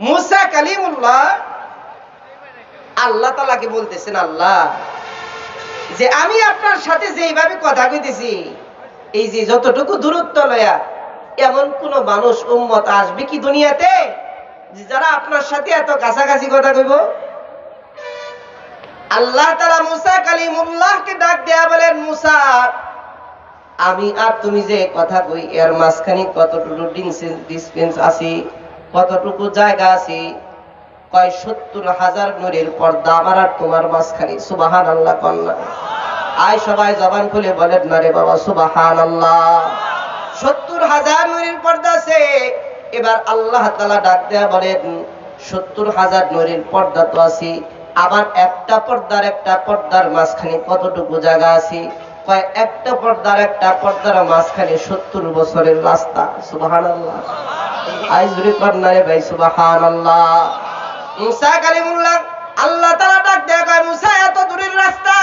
মুসা কালিমুল্লাহ আল্লাহ তাআলাকে বলতেছেন, আল্লাহ, যে আমি আপনার সাথে যেইভাবে কথা কইতেছি, এই যে যতটুকু দূরত্ব লয়া, এমন কোন মানুষ উম্মত আসবে কি দুনিয়াতে যে যারা আপনার সাথে এত কাছাকাছি কথা কইব? আল্লাহ তাআলা মুসা কালিমুল্লাহকে ডাক দেয়া বলেন, মুসা, আমি আর তুমি যে কথা কই এর মাঝখানে কতটুকু ডিসটেন্স আছে, কতটুকু জায়গা আছে? কয় ৭০,০০০ নূরের পর্দা আমার আর তোমার মাঝখানে। সুবহানাল্লাহ কন্যা আয় সবাই জবান খুলে বলেন না রে বাবা সুবহানাল্লাহ। ৭০,০০০ নূরের পর্দা আছে। এবার আল্লাহ তাআলা ডাক দেয়া বলেন, ৭০,০০০ নূরের পর্দা তো আছে, আবার একটা পর্দার মাঝখানে কতটুকু জায়গা আছে? কয় একটা পর্দার মাঝখানে ৭০ বছরের রাস্তা। সুবহানাল্লাহ আয় জুরে কন্যা রে ভাই সুবহানাল্লাহ। মুসা কালিমুল্লাহ আল্লাহ তাআলা ডাক দেয়া কয়, মুসা, এত দূরের রাস্তা,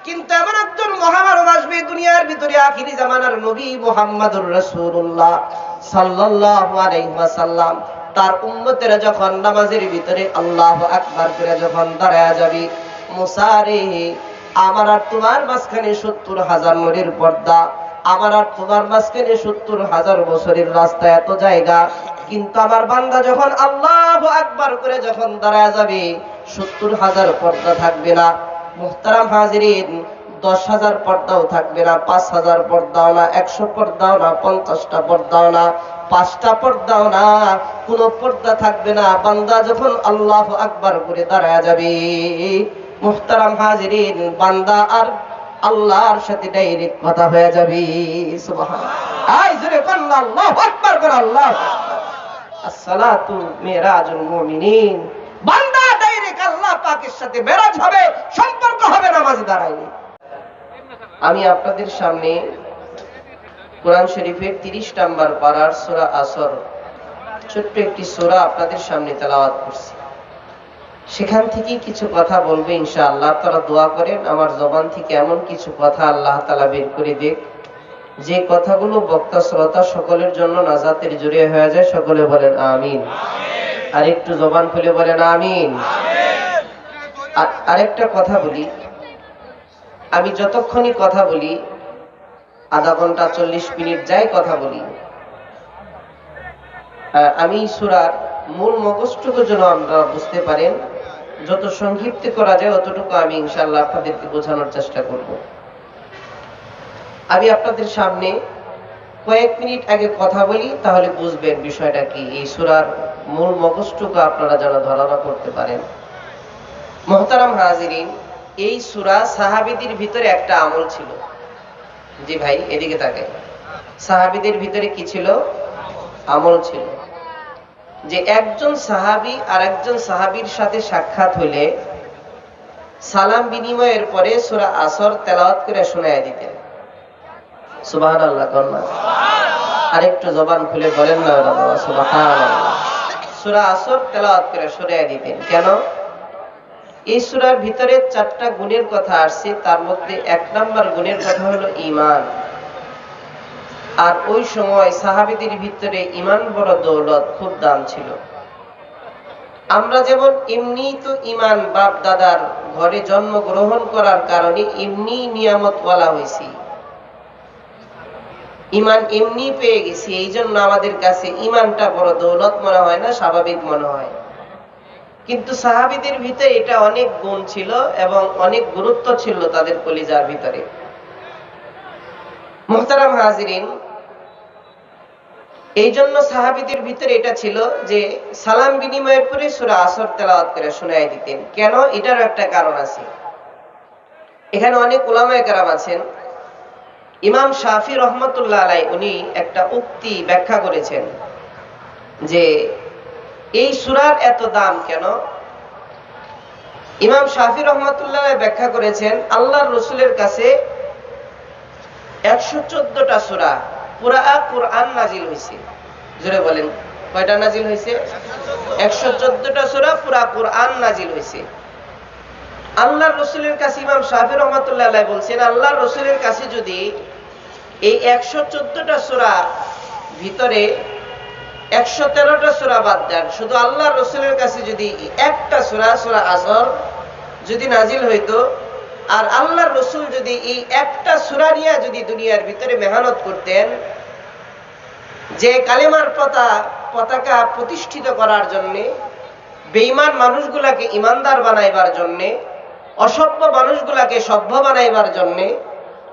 কিন্তু এমন একজন মহামানব আসবে দুনিয়ার ভিতরে, আখিরি জামানার নবী মুহাম্মদুর রাসূলুল্লাহ সাল্লাল্লাহু আলাইহি ওয়াসাল্লাম, তার উম্মতেরা যখন নামাজের ভিতরে আল্লাহু আকবার করে যখন দাঁড়ায়া যাবে, মুসা রে, আমার আর তোমার মাঝখানে ৭০,০০০ নূরের পর্দা, আমার আর তোমার মাঝখানে ৭০,০০০ বছরের রাস্তা, এত জায়গা, কিন্তু আমার বান্দা যখন আল্লাহু আকবার করে যখন দাঁড়ায়া যাবে, ৭০,০০০ পর্দা থাকবে না। মুহতারাম হাজিরিন, ১০,০০০ পর্দাও থাকবে না, ৫,০০০ পর্দাও না, ১০০ পর্দাও না, ৫০টা পর্দাও না, ৫টা পর্দাও না, কোন পর্দা থাকবে না। বান্দা যখন আল্লাহু আকবার করে দাঁড়ায়া যাবে, মুহতারাম হাজিরিন, বান্দা আর আল্লাহর সাথে ডাইরেক্ট কথা হয়ে যাবে। সুবহানাল্লাহ আয় জোরে বল আল্লাহু আকবার করে, আল্লাহু আকবার। আসসালাতু মিরাজুল মুমিনিন, বান্দা ডাইরেক্ট আল্লাহ পাকের সাথে মেরাজ হবে, সম্পর্ক হবে নামাজে দাঁড়াইলে। আমি আপনাদের সামনে কোরআন শরীফের ৩০ নম্বর পারার সূরা আসর, ছোট্ট একটি সূরা আপনাদের সামনে তেলাওয়াত করছি। সেখান থেকে কিছু কথা বলবে ইনশাআল্লাহ। আপনারা দোয়া করেন আমার জবান থেকে এমন কিছু কথা আল্লাহ তাআলা বের করে দেখ, যে কথাগুলো বক্তা শ্রোতা সকলের জন্য নাজাতের জড়িয়ে হয়ে যায়। সকলে বলেন আমিন। আর একটু জবান খুলে বলেন আমিন। আরেকটা কথা বলি, আমি যতক্ষণই কথা বলি, আধা ঘন্টা ৪০ মিনিট যাই কথা বলি, আমি সূরার মূল মগজটুকু যেন আমরা বুঝতে পারেন, যত সংক্ষিপ্ত করা যায় অতটুকু আমি ইনশাআল্লাহ আপনাদেরকে বোঝানোর চেষ্টা করব। আমি আপনাদের সামনে কয়েক মিনিট আগে কথা বলি, তাহলে বুঝবেন বিষয়টা কি, এই সূরার মূল মগজটুকু আপনারা যেন ধারণা করতে পারেন। মুহতারাম হাজিরিন, এই সূরা সাহাবীদের ভিতরে একটা আমল ছিল। জি ভাই এদিকে তাকাই। সাহাবীদের ভিতরে কি ছিল? আমল ছিল, যে একজন সাহাবী আর একজন সাহাবীর সাথে সাক্ষাৎ হইলে সালাম বিনিময়ের পরে সূরা আসর তেলাওয়াত করে শোনায় দিতেন। সুবহানাল্লাহ কন্যা আরেকটু জবান খুলে বলেন না বাবা সুবহানাল্লাহ। সূরা আসর তেলাওয়াত করে শোনায় দিতেন। কেন? এই সূরার ভিতরে 4টা গুণের কথা আসছে, তার মধ্যে 1 নাম্বার গুণের কথা হলো ঈমান। আর ওই সময় সাহাবীদের ভিতরে ঈমান বড় দৌলত, খুব দাম ছিল। আমরা যেমন এমনি তো ঈমান বাপ দাদার ঘরে জন্মগ্রহণ করার কারণে এমনি নিয়ামতওয়ালা হয়েছি, ঈমান এমনি পেয়ে গেছি, এই জন্য আমাদের কাছে ঈমানটা বড় দৌলত মনে হয় না, স্বাভাবিক মনে হয়। কিন্তু সাহাবীদের ভিতরে এটা অনেক গুণ ছিল এবং অনেক গুরুত্ব ছিল তাদের কলিজার ভিতরে। মুহতারাম হাজিরিন, এই জন্য সাহাবীদের ভিতরে এটা ছিল যে সালাম বিনিময়ের পরে সূরা আসর তেলাওয়াত করে শোনায় দিতেন। কেন? এটারও একটা কারণ আছে। এখানে অনেক উলামায়ে কেরাম আছেন। ইমাম শাফি রহমাতুল্লাহ আলাইহি উনি একটা উক্তি ব্যাখ্যা করেছেন যে এই সূরার এত দাম কেন। ইমাম শাফি রহমাতুল্লাহ আলাইহি ব্যাখ্যা করেছেন, আল্লাহর রাসূলের কাছে 114টা সূরা পুরা কোরআন নাজিল হয়েছে। জোরে বলেন কয়টা নাজিল হয়েছে? 114টা সূরা পুরা কোরআন নাজিল হয়েছে। আল্লাহর রাসূলের কাছে ইমাম শাফি রহমাতুল্লাহ আলাইহি বলছেন, আল্লাহর রাসূলের কাছে যদি এই 114টা সূরা ভিতরে 113টা সূরা বাদ দেন, শুধু আল্লাহর রাসূলের কাছে যদি একটা সূরা সূরা আসর যদি নাজিল হইতো, আর আল্লাহর রাসূল যদি এই একটা সূরা নিয়ে যদি দুনিয়ার ভিতরে মেহনত করতেন, যে কালেমার পতাকা প্রতিষ্ঠিত করার জন্য, বেঈমান মানুষগুলাকে ইমানদার বানাইবার জন্য, অসভ্য মানুষগুলাকে সভ্য বানাইবার জন্য,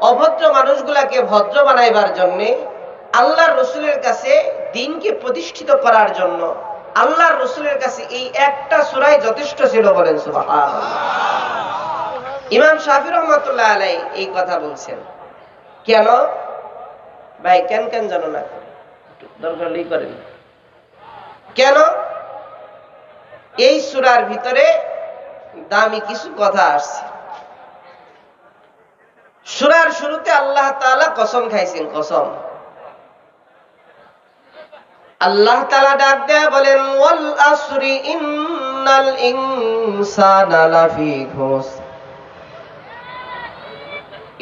অভদ্র মানুষগুলাকে ভদ্র বানাইবার জন্য, আল্লাহর রাসূলের কাছে দ্বীনকে প্রতিষ্ঠিত করার জন্য আল্লাহর রাসূলের কাছে এই একটা সূরাই যথেষ্ট ছিল। বলেন সুবহানাল্লাহ। ইমাম শাফিঈ রাহমাতুল্লাহ আলাইহি এই কথা বলছেন। কেন ভাই? কেন জানো না, দরকার নেই করেন। কেন? এই সূরার ভিতরে দামি কিছু কথা আসছে। সূরার শুরুতে আল্লাহ তাআলা কসম খাইছেন, কসম। আল্লাহ তাআলা ডাক দেয়া বলেন, ওয়াল আসরি ইন্নাল ইনসানা লাফি খুসর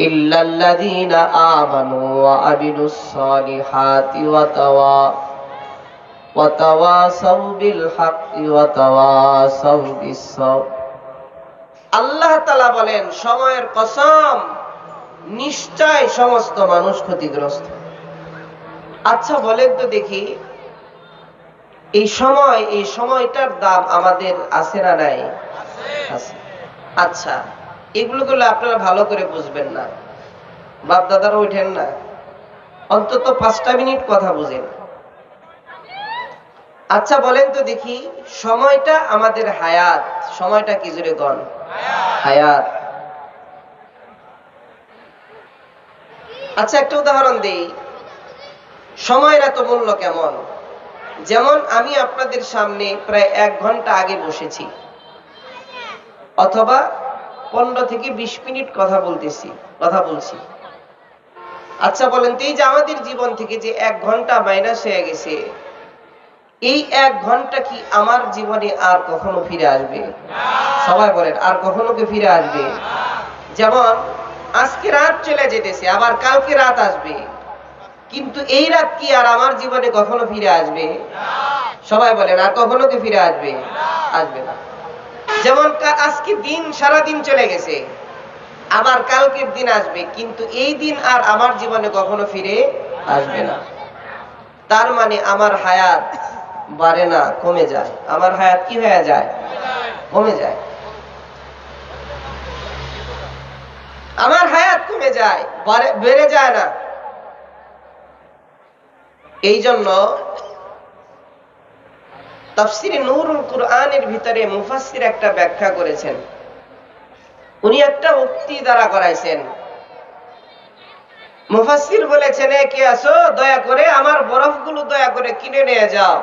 ইল্লাল্লাযীনা আমানু ওয়া আমিলুস সালিহাতি ওয়া তাওয়াসাউ বিল হাক্কি ওয়া তাওয়াসাউ বিস সাবর। আল্লাহ তাআলা বলেন, সময়ের কসম, নিশ্চয় সমস্ত মানুষ ক্ষতিগ্রস্ত। আচ্ছা বলেন তো দেখি, এই সময়টার দাম আমাদের আছে না নাই? আছে। আচ্ছা, এগুলো আপনারা ভালো করে বুঝবেন না, বাপ দাদারা উঠেন না, অন্তত 5টা মিনিট কথা বুঝেন। আচ্ছা বলেন তো দেখি, সময়টা আমাদের হায়াত, সময়টা কি জোরে গণ? হায়াত। আচ্ছা একটা উদাহরণ দেই, সময়ের এত মূল্য কেমন? যেমন আমি আপনাদের সামনে প্রায় 1 ঘন্টা আগে বসেছি, অথবা 15 থেকে 20 মিনিট কথা বলছি। আচ্ছা বলেন তো, এই যে আমাদের জীবন থেকে যে 1 ঘন্টা মাইনাস হয়ে গেছে, এই 1 ঘন্টা কি আমার জীবনে আর কখনো ফিরে আসবে? সবাই বলেন, আর কখনো কি ফিরে আসবে? যেমন আজকে রাত চলে যেতেছে, আবার কালকে রাত আসবে, কিন্তু এই রাত কি আর আমার জীবনে কখনো ফিরে আসবে? সবাই বলেন, আর কখনো কি ফিরে আসবে? আসবে না। যেমন আজকে দিন, সারা দিন চলে গেছে, আবার কালকের দিন আসবে, কিন্তু এই দিন আর আমার জীবনে কখনো ফিরে আসবে না। তার মানে আমার হায়াত বাড়ে না, কমে যায়। আমার হায়াত কি হয়ে যায়? কমে যায়। আমার হায়াত কমে যায়, বেড়ে যায় না। এই জন্য তাফসীরে নূরুল কুরআনের ভিতরে মুফাসসির একটা ব্যাখ্যা করেছেন। উনি একটা উক্তি দ্বারা করাইছেন। মুফাসসির বলেছেন, কে আসো, দয়া করে আমার বরফগুলো দয়া করে কিনে নিয়ে যাও,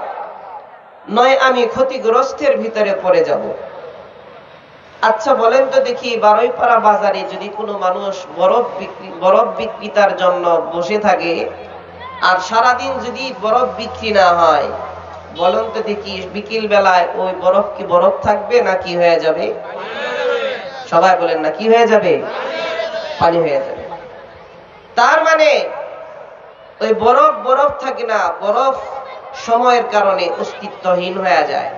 নয় আমি ক্ষতিগ্রস্তের ভিতরে পড়ে যাব। আচ্ছা বলেন তো দেখি, বারুইপাড়া বাজারে যদি কোনো মানুষ বরফ বিক্রেতার জন্য বসে থাকে, আর সারাদিন যদি বরফ বিক্রি না হয়, বলেন তো দেখি বিকেল বেলায় ওই বরফ কি বরফ থাকবে না কি হয়ে যাবে? সবাই বলেন না, কি হয়ে যাবে? পানি হয়ে যাবে। তার মানে ওই বরফ থাকে না, বরফ সময়ের কারণে অস্তিত্বহীন হয়ে যায়।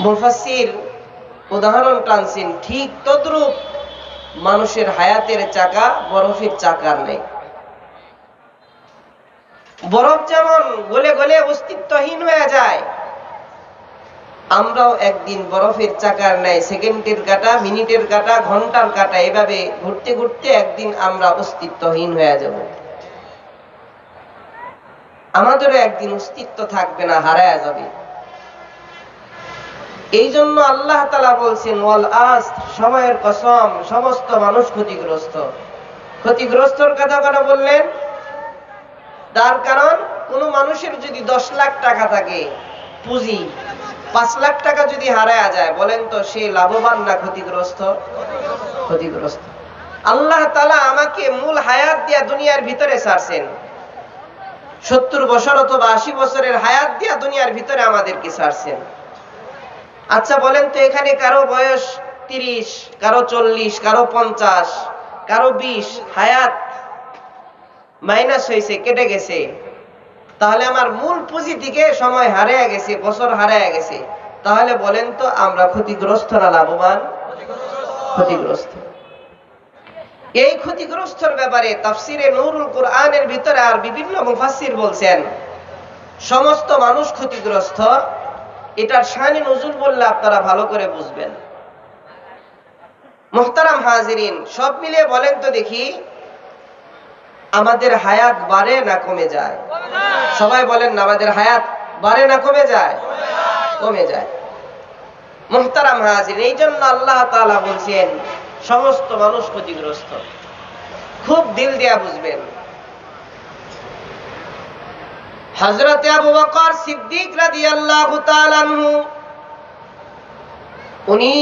মুফাসসির উদাহরণ টানছেন, ঠিক তদ্রূপ মানুষের হায়াতের চাকা বরফের চাকার নেই। বরফ যেমন গলে গলে অস্তিত্বহীন হয়ে যায়, আমরাও একদিন বরফের চাকার নেয়, সেকেন্ডের কাঁটা, মিনিটের কাঁটা, ঘন্টার কাঁটা, এভাবে ঘুরতে ঘুরতে একদিন আমরা অস্তিত্বহীন হয়ে যাব। আমাদেরও একদিন অস্তিত্ব থাকবে না, হারায় যাবে। এই জন্য আল্লাহ তাআলা বলছেন, ওয়াল আসর, সময়ের কসম, সমস্ত মানুষ ক্ষতিগ্রস্তর কথা বললেন। তার কারণ, কোন মানুষের যদি 10 লাখ টাকা থাকে পুঁজি, 5 লাখ টাকা যদি হারায় যায়, বলেন তো সে লাভবান না ক্ষতিগ্রস্ত? ক্ষতিগ্রস্ত। আল্লাহ তাআলা আমাকে মূল হায়াত দিয়া দুনিয়ার ভিতরে ছাড়ছেন, 70 বছর অথবা 80 বছরের হায়াত দিয়া দুনিয়ার ভিতরে আমাদেরকে ছাড়ছেন। আচ্ছা বলেন তো, এখানে কারো বয়স 30, কারো 40, কারো 50, কারো 20, হায়াত মাইনাস হয়েছে, কেটে গেছে, তাহলে আমার মূল পুঁজি থেকে সময় হারিয়ে গেছে, বছর হারিয়ে গেছে। তাহলে বলেন তো আমরা ক্ষতিগ্রস্ত না লাভবান? ক্ষতিগ্রস্ত। এই ক্ষতিগ্রস্তর ব্যাপারে তাফসিরে নূরুল কুরআনের ভিতরে আর বিভিন্ন মুফাসসির বলছেন সমস্ত মানুষ ক্ষতিগ্রস্ত। এটার শানে নজুল বললে আপনারা ভালো করে বুঝবেন। মুহতারাম হাজিরিন, সব মিলিয়ে বলেন তো দেখি, আমাদের হায়াত বাড়ে না কমে যায়? সবাই বলেন না, আমাদের হায়াত বাড়ে না কমে যায়? কমে যায়। মুহতারাম হাজিরিন, এই জন্য আল্লাহ তাআলা বলছেন সমস্ত মানুষ ক্ষতিগ্রস্ত। খুব দিল দিয়া বুঝবেন। হযরত আবু বকর সিদ্দিক রাদিয়াল্লাহু তাআলা আনহু, উনি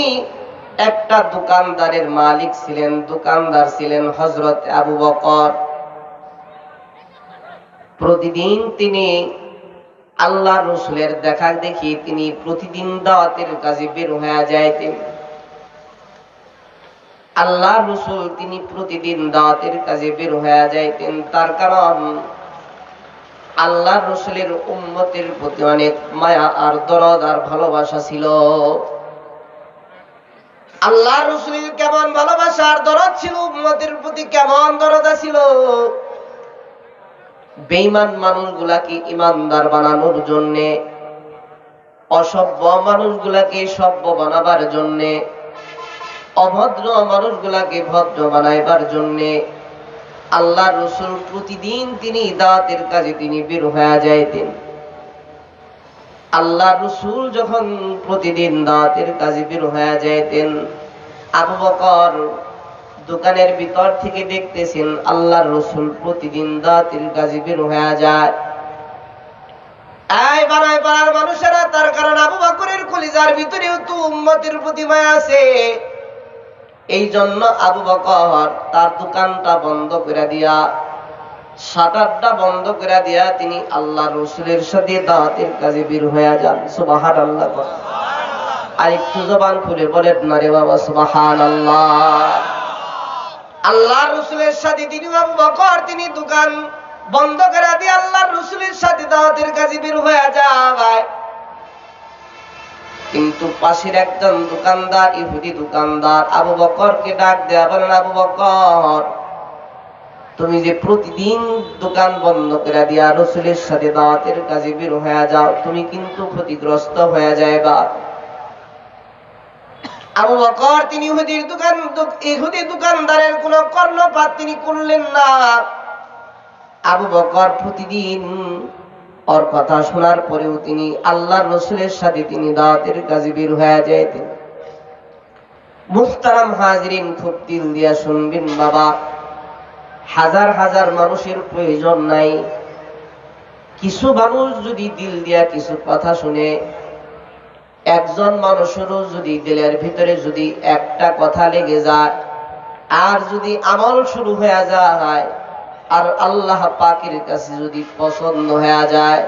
একটা দোকানদারের মালিক ছিলেন, দোকানদার ছিলেন হযরত আবু বকর। প্রতিদিন তিনি আল্লাহ রসুলের দেখা দেখি তিনি প্রতিদিন দাওয়াতের কাজে বের হয়ে যাইতেন। আল্লাহ রসুল তিনি প্রতিদিন দাওয়াতের কাজে বের হয়ে যাইতেন। তার কারণ আল্লাহ রসুলের উম্মতের প্রতি অনেক মায়া আর দরদ আর ভালোবাসা ছিল। আল্লাহ রসুলের কেমন ভালোবাসা আর দরদ ছিল, উম্মতের প্রতি কেমন দরদ ছিল। বেঈমান মানুষগুলাকে ইমানদার বানানোর জন্যে, অসভ্য মানুষগুলাকে সভ্য বানাবার জন্যে, অভদ্র মানুষগুলাকে ভদ্র বানাইবার জন্যে আল্লাহ রসুল প্রতিদিন তিনি দাওয়াতের কাজে তিনি বের হয়ে যাইতেন। আল্লাহ রসুল যখন প্রতিদিন দাওয়াতের কাজে বের হয়ে যাইতেন, আবু বকর দোকানের ভিতর থেকে দেখতেছেন আল্লাহ রসুল প্রতিদিন দাওয়াতের কাজে বের হয়ে যায়। এই বানায় পাড়ার মানুষেরা, তার কারণ আবু বকরের কলিজার ভিতরেও তো উম্মতের প্রতি মায়া আছে। এই জন্য আবু বকর তার দোকানটা বন্ধ করে দিয়া, শাটারটা বন্ধ করে দিয়া তিনি আল্লাহ রসুলের সাথে দাওয়াতের কাজে বের হয়ে যান। সুবহানাল্লাহ। আর একটু জবান খুলে বলেন না রে বাবা, সুবহানাল্লাহ। আল্লাহ রসুলের সাথে তিনি আবু বকর তিনি দোকান বন্ধ করে দিয়ে আল্লাহ রসুলের সাথে দাওয়াতের কাজে বের হয়ে যায়। কিন্তু পাশের একজন দোকানদার, ইহুদি দোকানদার, আবু বকরকে ডাক দেয়া বলেন, আবু বকর, তুমি যে প্রতিদিন দোকান বন্ধ করে দিয়া রসুলের সাথে দাওয়াতের কাজে বের হয়ে যাও, তুমি কিন্তু ক্ষতিগ্রস্ত হয়ে যায়বা। আবু বকর তিনি ইহুদি দোকানদারের কোন কর্ণপাত তিনি করলেন না। আবু বকর প্রতিদিন ওর কথা শোনার পরেও তিনি আল্লাহর রসুলের সাথে তিনি দাওয়াতের কাজে বের হয়ে যাইতেন। মুহতারাম হাজিরিন, খুব দিল দিয়া শুনবেন বাবা, হাজার হাজার মানুষের প্রয়োজন নাই। কিছু মানুষ যদি দিল দিয়া কিছু কথা শুনে, একজন মানুষেরও যদি দিলের ভিতরে যদি একটা কথা লেগে যায়, আর যদি আমল শুরু হয়ে যায়, আর আল্লাহ পাকের কাছে যদি পছন্দ হয়ে যায়,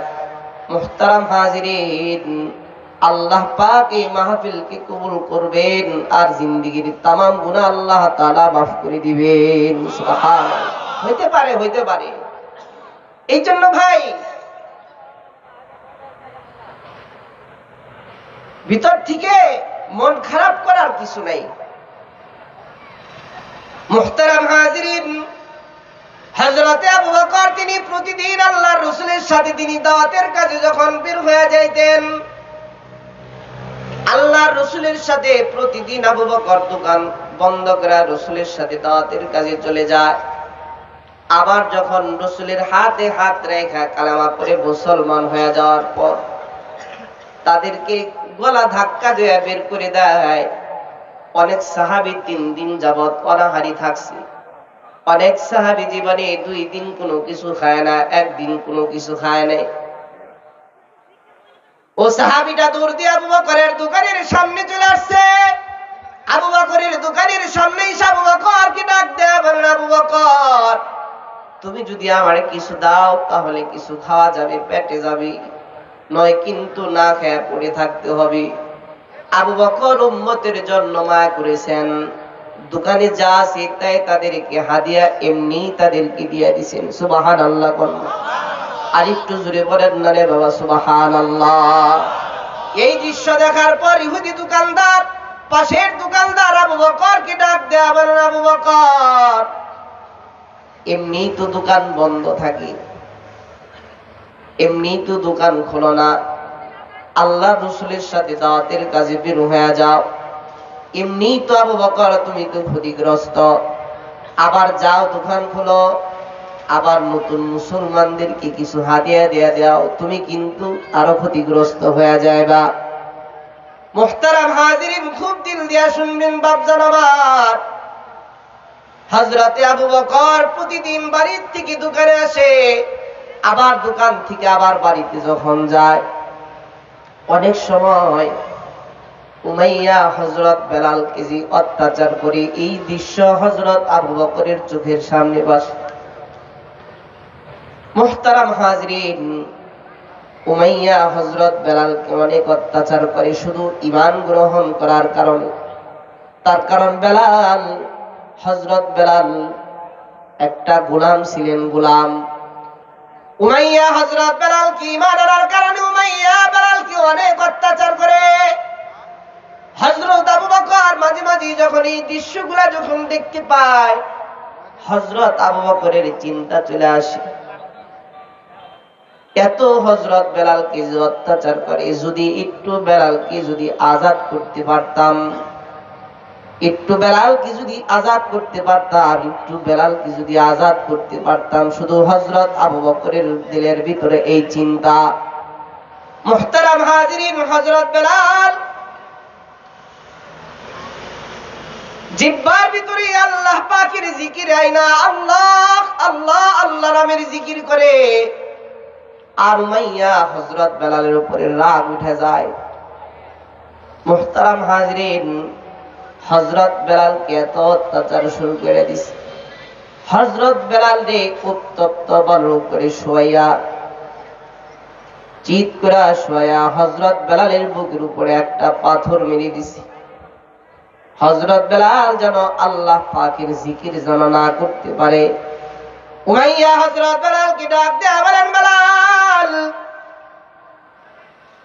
মুহতারাম হাজিরিন, আল্লাহ পাক এই মাহফিলকে কবুল করবেন আর জিন্দেগীর তামাম গুনাহ আল্লাহ তাআলা মাফ করে দিবেন। সুবহানাল্লাহ। হইতে পারে। এই জন্য ভাই, ভিতর থেকে মন খারাপ করার কিছু নাই। মুহতারাম হাজিরিন, হযরত আবু বকর তিনি প্রতিদিন আল্লাহর রাসূলের সাথে তিনি দাওয়াতের কাজে যখন বের হয়ে যাইতেন, আল্লাহর রাসূলের সাথে প্রতিদিন আবু বকর দোকান বন্ধ করে রাসূলের সাথে দাওয়াতের কাজে চলে যায়। আবার যখন রাসূলের হাতে হাত রেখে কালেমা পড়ে মুসলমান হয়ে যাওয়ার পর তাদেরকে গলা ধাক্কা দিয়ে বের করে দেয়। অনেক সাহাবী 3 দিন যাবত অনাহারি থাকছে। অনেক সাহাবী জীবনে 2 দিন কোনো কিছু খায় না, 1 দিন কোনো কিছু খায় নাই। ও সাহাবীটা দৌড় দিয়ে আবু বকরের দোকানের সামনে চলে আসছে। আবু বকরের দোকানের সামনে এসে আবু বকরকে ডাক দেয়া বলেন, আবু বকর, তুমি যদি আমারে কিছু দাও তাহলে কিছু খাওয়া যাবে, পেটে যাবে, নয় কিন্তু না খেয়ে পড়ে থাকতে হবে। আবু বকর উম্মতের জন্য মায়া করেছেন, দোকানে যা আছে তাই তাদেরকে হাদিয়া এমনি তাদেরকে দিয়ে দিয়েছেন। সুবহানাল্লাহ। আর একটু জোরে বলেন না রে বাবা সুবহানাল্লাহ। এই দৃশ্য দেখার পর ইহুদি দোকানদার, পাশের দোকানদার আবু বকরকে ডাক দেয়া বলেন, আবু বকর, এমনি তো দোকান বন্ধ থাকে, এমনি তো দোকান খোলো না, আল্লাহ রসুলের সাথে দাওয়াতের কাজে বের হয়ে যাও। এমনি তো আবু বকর তুমি তো ক্ষতিগ্রস্ত, আবার যাও দোকান খোলো, আবার নতুন মুসলমানদেরকে কিছু হাদিয়া দেয়া দাও, তুমি কিন্তু আরো ক্ষতিগ্রস্ত হয়ে যায়বা। মুহতারাম হাজিরিন, খুব দিল দিয়া শুনবেন বাপজান আমার। হযরতে আবু বকর প্রতিদিন বাড়ির থেকে দোকানে আসে, আবার দোকান থেকে আবার বাড়িতে যখন যায়, অনেক সময় উমাইয়া হযরত বেলালকে যে অত্যাচার করে, এই দৃশ্য হযরত আবু বকরের চোখের সামনে ভাসে। মুহতারাম হাজিরিন, উমাইয়া হযরত বেলালকে অনেক অত্যাচার করে শুধু ঈমান গ্রহণ করার কারণে। তার কারণ বেলাল, হযরত বেলাল একটা গোলাম ছিলেন, গোলাম। উমাইয়া হযরত বেলালকে ঈমান আনার কারণে উমাইয়া বেলালকে অনেক অত্যাচার করে। হযরত আবু বকর মাঝে মাঝে যখন এই দৃশ্যগুলা যখন দেখতে পায়, হযরত আবু বকরের চিন্তা চলে আসে, এত হযরত বেলালকে যে অত্যাচার করে, যদি একটু বেলালকে যদি আজাদ করতে পারতাম, একটু বেলালকে যদি আজাদ করতে পারতাম, একটু বেলালকে যদি আজাদ করতে পারতাম। শুধু হযরত আবু বকরের দিলের ভিতরে এই চিন্তা। মুহতারাম হাজিরিন, হযরত বেলাল জিহ্বার ভিতরে আল্লাহ পাকের জিকির আইনা আল্লাহ আল্লাহ আল্লাহ নামের জিকির করে। আর উমাইয়া হযরত বেলালের উপরে রাগ উঠে যায়। মুহতারাম হাজিরিন, হযরত বেলালকে এত অত্যাচার শুরু করে দিছে, হযরত বেলাল রে উত্তপ্ত বালু করে শোয়া, চিৎ করে শোয়া হযরত বেলালের বুকের উপরে একটা পাথর মেরে দিছে। হযরত বেলাল যেন আল্লাহ পাকের জিকির যেন না করতে পারে। উমাইয়া হযরত বেলালকে ডাক দেয়া বলেন, বেলাল,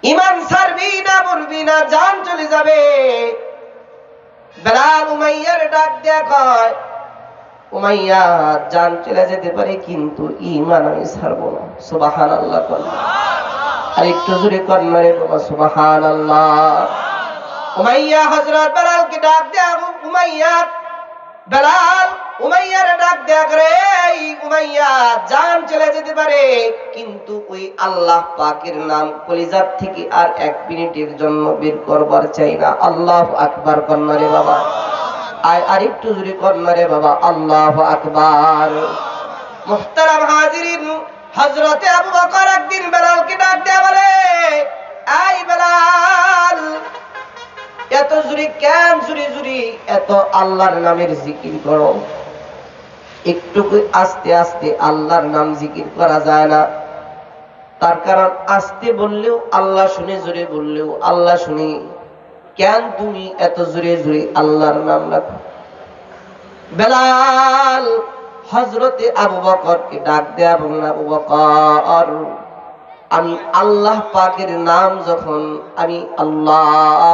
ঈমান ছাড়বি না, মরবি না, জান চলে যাবে। বেলাল উমাইয়ার ডাক দেয়া কয়, উমাইয়া, জান চলে যেতে পারে কিন্তু ঈমান আমি ছাড়বো না। সুবহানাল্লাহ বলেন। আর একটু জোরে করেন রে বাবা সুবহানাল্লাহ। উমাইয়া হযরত বেলালকে ডাক দেয়া, উমাইয়া, বেলাল উমাইয়ার ডাক দেয়া করে, এই উমাইয়া, জান চলে যেতে পারে কিন্তু ওই আল্লাহ পাকের নাম কলিজার থেকে আর এক মিনিটের জন্য বের করবার চাই না। আল্লাহু আকবার কন্না রে বাবা, আর একটু জোরে কন্না রে বাবা, আল্লাহু আকবার। মুহতারাম হাজিরিন, হযরতে আবু বকর একদিন বেলালকে ডাক দেয়া বলে, এই বেলাল, এত জোরে কেন জোরে জোরে এত আল্লাহর নামের জিকির করো? একটু আস্তে আস্তে আল্লাহর নাম জিকির করা যায় না? তার কারণ আস্তে বললেও আল্লাহ শুনে, জোরে বললেও আল্লাহ শুনে। কেন তুমি এত জোরে জোরে আল্লাহর নাম রাখো? বেলাল হযরতে আবু বকরকে ডাক দেয়া বলেন, আবু বকর, আমি আল্লাহ পাকের নাম যখন আমি আল্লাহ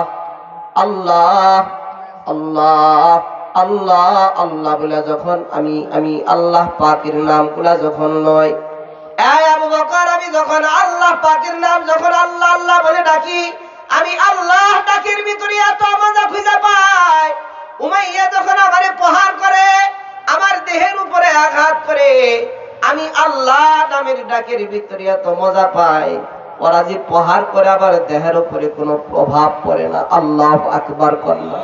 আল্লাহ আল্লাহ আল্লাহ আল্লাহ বলে যখন আমি আল্লাহ পাকের নামগুলা যখন নয়, এই আবু বকর, আমি যখন আল্লাহ পাকের নাম যখন আল্লাহ আল্লাহ বলে ডাকি, আমি আল্লাহ ডাকের ভিতরে এত মজা খুঁজে পাই। উমাইয়া যখন আমারে প্রহার করে, আমার দেহের উপরে আঘাত করে, আমি আল্লাহ নামের ডাকের ভিতরে এত মজা পাই। ওরা যে প্রহার করে আবার দেহের উপরে কোনো প্রভাব পড়ে না। আল্লাহু আকবার কন্যা,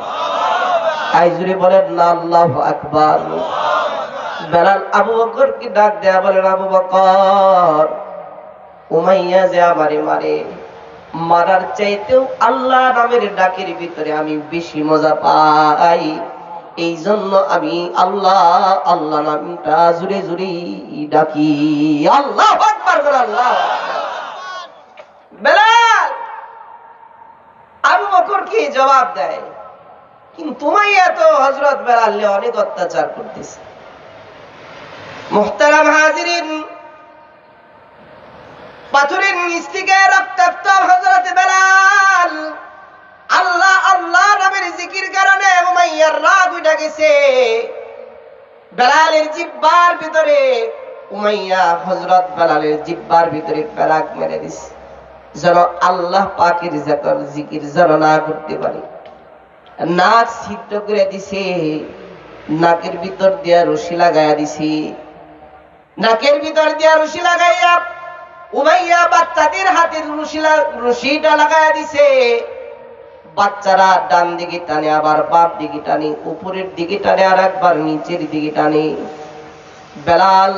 এই জুড়ে বলেন না আল্লাহু আকবার। বেলাল আবু বকরকে ডাক দেয়া বলেন, আবু বকর, উমাইয়া যে আমারে মারে, মারার চাইতেও আল্লাহ নামের ডাকের ভিতরে আমি বেশি মজা পাই। এই জন্য আমি আল্লাহ আল্লাহ নামটা জুড়ে জুড়ে ডাকি। আল্লাহু আকবার বলেন। আল্লাহ। বেলাল আবু বকর কি জবাব দেয়, কিন্তু উমাইয়া তো হযরত বেলাল অনেক অত্যাচার করতেছে। মুহতারাম হাজিরিন, পাথরের নিচ থেকে রক্তাক্ত হযরত বেলাল আল্লাহ আল্লাহ নামের জিকির কারণে উমাইয়ার রাগ উঠে গেছে। বেলালের জিহ্বার ভিতরে উমাইয়া হযরত বেলালের জিহ্বার ভিতরে পেরাক মেরে দিছে, যেন আল্লাহ পাকের জিকির যেন না করতে পারে। নাক ছিদ্র করে দিছে, নাকের ভিতর দিয়া রশি লাগাইয়া দিছে। নাকের ভিতর দিয়া রশি লাগাইয়া উমাইয়া বাচ্চাদের হাতের রশিটা লাগাইয়া দিছে। বাচ্চারা ডান দিকে টানে, আবার বাম দিকে টানে, উপরের দিকে টানে, আর একবার নিচের দিকে টানে। বেলাল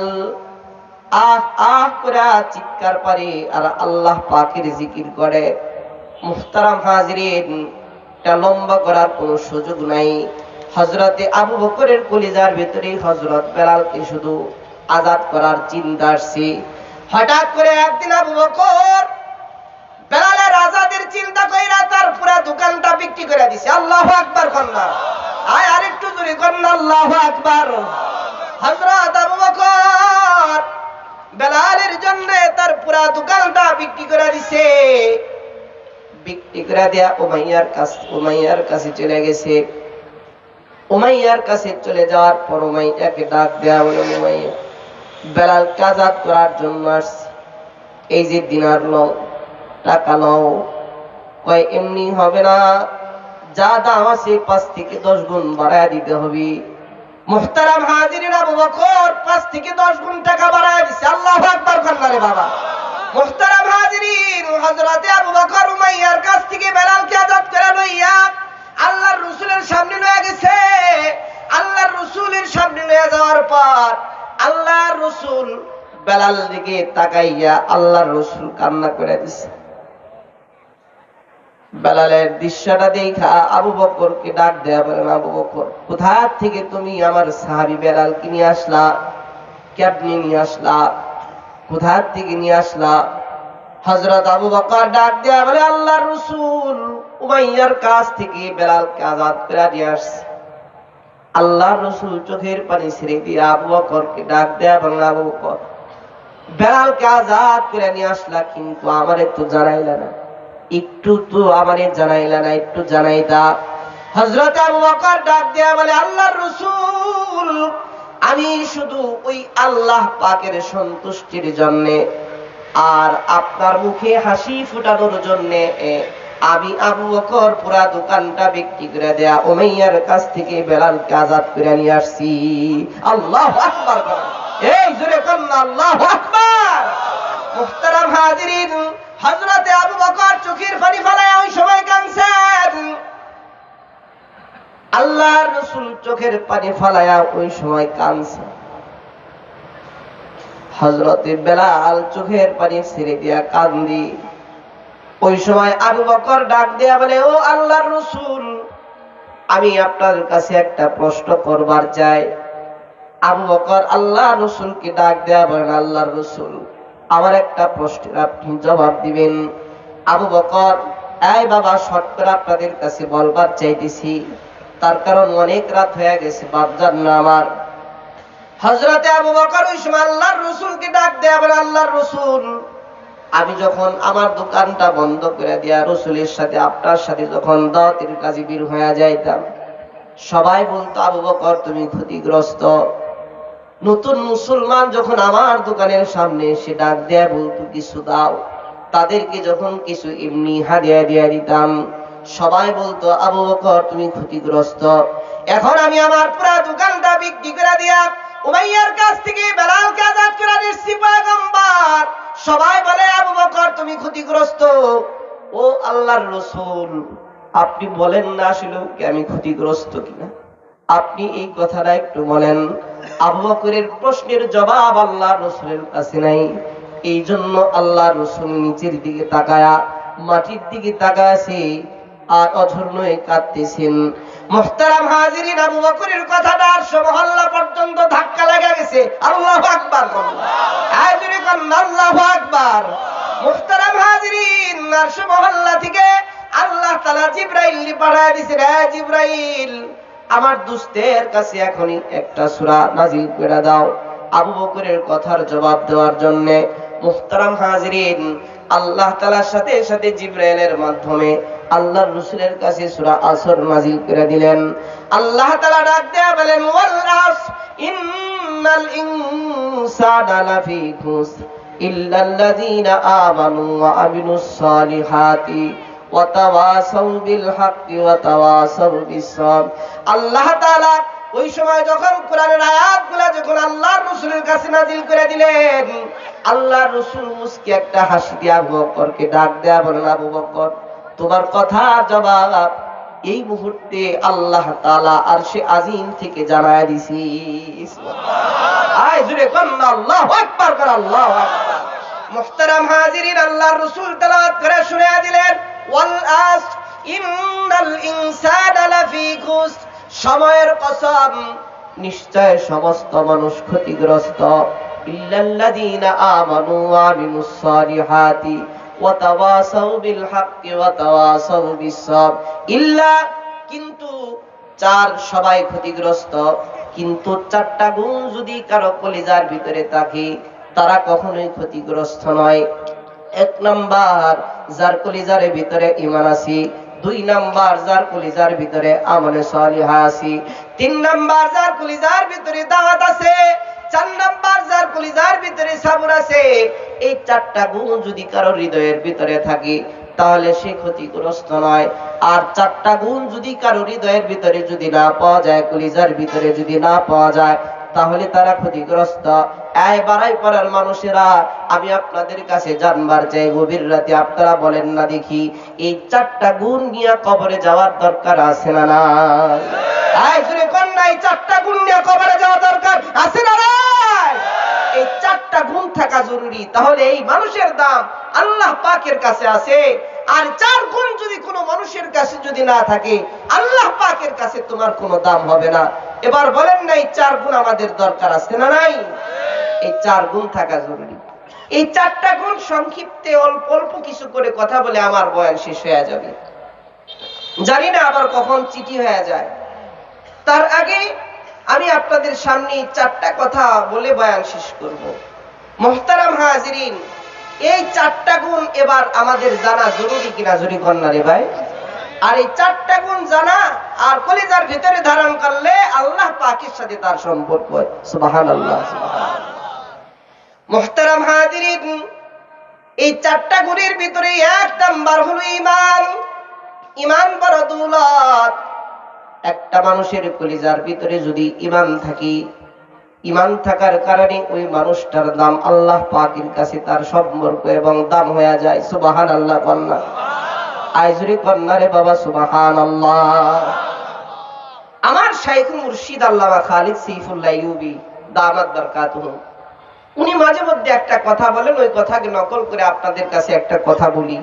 আহ আহ করে চিৎকার পারে আর আল্লাহ পাকের জিকির করে। মুহতারাম হাজিরিন, এটা লম্বা করার কোনো সুযোগ নাই। হযরতে আবু বকরের কলিজার ভিতরে হযরত বেলালকে শুধু আজাদ করার চিন্তা আসছে। হঠাৎ করে একদিন আবু বকর বেলালের আজাদের চিন্তা কইরা তার পুরো দোকানটা বিক্রি করে দিছে। আল্লাহু আকবার কন্যা, আয় আরেকটু জোরে কন্যা, আল্লাহু আকবার। হযরত আবু বকর বেলালের জন্য তার পুরো দোকানটা বিক্রি করে দিছে। বিক্রি করে দেয়া উমাইয়ার কাছে চলে গেছে। উমাইয়ার কাছে চলে যাওয়ার পর উমাইয়াকে ডাক দেয়া বলে, উমাইয়া বেলালকে আজাদ করার জন্য আসছে, এই যে দিনার লও, টাকা লও। কয় এমনি হবে না, যা দাম আছে 5 থেকে 10 গুণ বাড়ায় দিতে হবে। মুহতারাম হাজিরিন, আবু বকর 5 থেকে 10 গুণ টাকা বাড়ায় দিছে। আল্লাহু আকবার কান্নারে বাবা। মুহতারাম হাজিরিন, হযরতে আবু বকর উমাইয়ার কাছ থেকে বেলালকে আজাদ করে লইয়া আল্লাহর রাসূলের সামনে লয়ে গেছে। আল্লাহর রাসূলের সামনে লয়ে যাওয়ার পর আল্লাহর রাসূল বেলাল দিকে তাকাইয়া আল্লাহর রাসূল কান্না করে দিছে। বেলালের দৃশ্যটা দেখা আবু বকরকে ডাক দেয়া বলেন, আবু বকর কোথা থেকে তুমি আমার সাহাবী বেলালকে নিয়ে আসলা? কেমনে নিয়ে আসলা? কোথা থেকে নিয়ে আসলা? হযরত আবু বকর ডাক দেয়া বলে, আল্লাহর রাসূল উমাইয়ার কাছ থেকে বেলালকে আজাদ করে নিয়ে আসছে। আল্লাহর রাসূল চোখের পানি ছেড়ে দিয়ে আবু বকরকে ডাক দেয়া বলেন, আবু বকর বেলালকে আজাদ করে নিয়ে আসলা, কিন্তু আমারে তো জানাইলা না, একটু তো আমারে জানাইলা না, একটু জানাইতা। হযরত আবু বকর ডাক দেয়া বলে, আল্লাহর রাসূল আমি শুধু ওই আল্লাহ পাকের সন্তুষ্টির জন্য আর আপনার মুখে হাসি ফোটানোর জন্য আমি আবু বকর পুরা দোকানটা বিক্রি করে দেয়া উমাইয়ার কাছ থেকে বেলালকে আজাদ করে নিয়ে আসছি। আল্লাহু আকবার, এই জোরে কন্না আল্লাহু আকবার। মুহতারাম হাজিরিন, হযরতে আবু বকর চোখের পানি ফেলায় ওই সময় কাঁদছেন। আল্লাহর রাসূল চোখের পানি ফেলায়া ওই সময় কাঁদছেন। হযরতে বেলাল চোখের পানি ছেড়ে দিয়া কান্দি। ওই সময় আবু বকর ডাক দেয়া বলে, ও আল্লাহর রাসূল আমি আপনার কাছে একটা প্রশ্ন করবার চাই। আবু বকর আল্লাহর রাসূলকে ডাক দেয়া বলেন, আল্লাহর রাসূল আমার একটা প্রশ্নের আপনি জবাব দিবেন। আবু বকর, এই বাবা শর্ট করে আপনাদের কাছে বলবার চাইতেছি, তার কারণ অনেক রাত হয়ে গেছে, বাপজান না আমার। হযরতে আবু বকর ওই সময় আল্লাহর রাসূলকে ডাক দেয়া বলে, আল্লাহর রাসূল আমি যখন আমার দোকানটা বন্ধ করে দিয়া রাসূলের সাথে আপনার সাথে যখন দাওয়াতের কাজে বের হয়ে যাইতাম, সবাই বলতো আবু বকর তুমি ক্ষতিগ্রস্ত। নতুন মুসলমান যখন আমার দোকানের সামনে এসে ডাক দেয়া বলতো কিছু দাও, তাদেরকে যখন কিছু এমনি হাদিয়া দিয়ে দিতাম, সবাই বলতো আবু বকর তুমি ক্ষতিগ্রস্ত। এখন আমি আমার পুরো দোকানটা বিক্রি করে দিয়া উমাইয়ার কাছ থেকে বেলালকে আজাদ করে দিচ্ছি পয়গম্বর, সবাই বলে আবু বকর তুমি ক্ষতিগ্রস্ত। ও আল্লাহর রাসূল আপনি বলেন না আসলে কি আমি ক্ষতিগ্রস্ত কিনা, আপনি এই কথাটা একটু বলেন। আবু বকরের প্রশ্নের জবাব আল্লাহর রাসূলের কাছে নাই। এই জন্য আল্লাহর রাসূল নিচের দিকে তাকায়া মাটির দিকে তাকায়াছে আর অঝর্ণয়ে কাঁদতেছেন। মুহতারাম হাজিরিন, আবু বকরের কথাটা আরশ মহল্লা পর্যন্ত ধাক্কা লাগা গেছে। আল্লাহু আকবার, আজরে কন্না আল্লাহু আকবার। মুহতারাম হাজিরিন, আরশ মহল্লা থেকে আল্লাহ তাআলা জিবরাইল পাঠায় দিয়েছেন, হে জিবরাইল আমার দোস্তের কাছে এখনই একটা সূরা নাজিল করে দাও। আবু বকরের কথার জবাব দেওয়ার জন্য। মুহতারাম হাজিরিন, আল্লাহ তাআলার সাথে সাথে জিবরাইলের মাধ্যমে আল্লাহর রাসূলের কাছে সূরা আসর নাযিল করে দিলেন। আল্লাহ তাআলা ডাক দেয়া বলেন, ওয়াল আসর ইন্নাল ইনসানা লাফি খুসর ইল্লাল্লাযীনা আমানু ওয়া আমিলুস সালিহাতি ওয়া তাওয়াসাউ বিল হাক্কি ওয়া তাওয়াসাউ বিস সাবর। আল্লাহ তাআলা ওই সময় যখন কোরআনের আয়াতগুলো যখন আল্লাহর রাসূলের কাছে নাযিল করে দিলেন, আল্লাহর রাসূল মুস্কি একটা হাসি দিয়ে আবু বকরকে ডাক দেয়া বলেন, আবু বকর, তোমার কথার জবাব এই মুহূর্তে আল্লাহ তাআলা আরশে আজিম থেকে জানায় দিছি। সুবহানাল্লাহ। আয় জুরে কন্না আল্লাহু আকবার কর, আল্লাহু আকবার। মুহতারাম হাজিরিন, আল্লাহর রাসূল তেলাওয়াত করে শুনিয়ে দিলেন, ওয়াল আসর ইন্নাল ইনসানা লাফি খুসর, সময়ের কসম, নিশ্চয় সমস্ত মানুষ ক্ষতিগ্রস্ত, ইল্লাল্লাযীনা আমানু ওয়া আমিলুস সালিহাতি ওয়া তাওয়াসাউ বিল হাক্কি ওয়া তাওয়াসাউ বিস সাবর। ইল্লা, কিন্তু, চার, সবাই ক্ষতিগ্রস্ত, কিন্তু চারটা গুণ যদি কারো কলিজার ভিতরে থাকে তারা কখনোই ক্ষতিগ্রস্ত নয়। এক নাম্বার, যার কলিজার ভিতরে ঈমান আছে। দুই নাম্বার, যার কলিজার ভিতরে আমলে সালিহা আছে। তিন নাম্বার, যার কলিজার ভিতরে দাওয়াত আছে। চার নাম্বার, যার কলিজার ভিতরে সবর আছে। এই চারটা গুণ যদি কারো হৃদয়ের ভিতরে থাকে তাহলে সে ক্ষতিগ্রস্ত নয়। আর চারটা গুণ যদি কারো হৃদয়ের ভিতরে যদি না পাওয়া যায়, কলিজার ভিতরে যদি না পাওয়া যায়, তাহলে তারা ক্ষতিগ্রস্ত। এই বাড়াই পাড়ার মানুষেরা, আমি আপনাদের কাছে জানবার চাই, গভীর রাতে আপনারা বলেন না দেখি, এই চারটা গুণ নিয়ে কবরে যাওয়ার দরকার আছে না নাই? এই জুড়ে কন্যা, এই চারটা গুণ নিয়ে কবরে যাওয়া দরকার আছে না নাই? এই চারটা গুণ থাকা জরুরি, তাহলে এই মানুষের দাম আল্লাহ পাকের কাছে আছে। আর চার গুণ যদি কোনো মানুষের কাছে যদি না থাকে, আল্লাহ পাকের কাছে তোমার কোনো দাম হবে না। এবার বলেন না, এই চার গুণ আমাদের দরকার আছে না নাই? এই চার গুণ থাকা জরুরি। এই চারটা গুণ সংক্ষিপ্তে অল্প অল্প কিছু করে কথা বলে আমার বয়ান শেষ হয়ে যাবে, জানি না আবার কখন চিঠি হয়ে যায়। তার আগে আমি আপনাদের সামনে চারটা কথা বলে বয়ান শেষ করব। মুহতারাম হাজিরিন, এই চারটা গুণ এবার আমাদের জানা জরুরি কিনা, জরুরি কন্যা রে ভাই? আর এই চারটা গুণ জানা আর কলিজার ভিতরে ধারণ করলে আল্লাহ পাকের সাথে তার সম্পর্ক। সুবহানাল্লাহ, সুবহানাল্লাহ। মুহতারাম হাজিরিন, এই চারটা গুণের ভিতরে এক নাম্বার হলো ঈমান। ঈমান বড় দৌলত। একটা মানুষের কলিজার ভিতরে যদি ঈমান থাকে, ঈমান থাকার কারণে ওই মানুষটার দাম আল্লাহ পাকের কাছে তার সম্পর্ক এবং দাম হয়ে যায়। সুবহানাল্লাহ কন্যা, আইজুরি কন্যা রে বাবা, সুবহানাল্লাহ। আমার শাইখ মুর্শিদ আল্লামা খালিদ সাইফুল্লাহ আইয়ুবী দামাত বারাকাতুহু, উনি মাঝে মধ্যে একটা কথা বলেন, ওই কথাকে নকল করে আপনাদের কাছে একটা কথা বলি।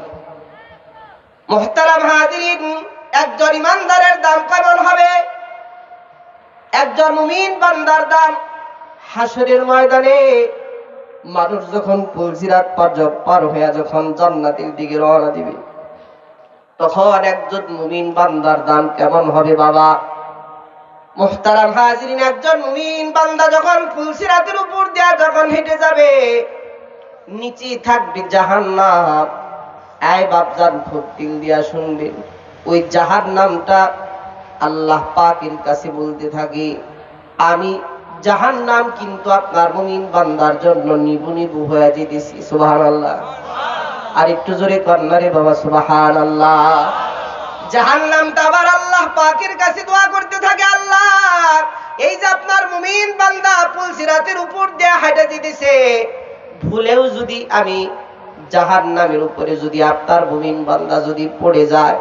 মুহতারাম হাজিরিন, একজন ইমানদারের দাম কেমন হবে? একজন মুমিন বান্দার দাম হাসরের ময়দানে মানুষ যখন পুলসিরাত পার হয়ে যখন জান্নাতের দিকে রওনা দিবে, তখন একজন মুমিন বান্দার দাম কেমন হবে বাবা? মুহতারাম হাজিরিন, একজন মুমিন বান্দা যখন পুলসিরাতের উপর দিয়ে যখন হেঁটে যাবে, নিচে থাকবে জাহান্নাম। এই বাপজান খুব দিল দিয়া শুনবেন, ওই জাহান্নামটা আল্লাহ পাকের কাছে বলতে থাকে, আমি জাহান্নাম কিন্তু আপনার মুমিন বান্দার জন্য নিবু নিবু হয়ে যেতেছি। সুবহানাল্লাহ। আর একটু জোরে কন্যা রে বাবা, সুবহানাল্লাহ। জাহান্নামটা আবার আল্লাহ পাকের কাছে দোয়া করতে থাকে, আল্লাহ, এই যে আপনার মুমিন বান্দা পুলসিরাতের উপর দিয়ে হাঁটা যেতেছে, ভুলেও যদি আমি জাহান্নামের উপরে যদি আপনার মুমিন বান্দা যদি পড়ে যায়,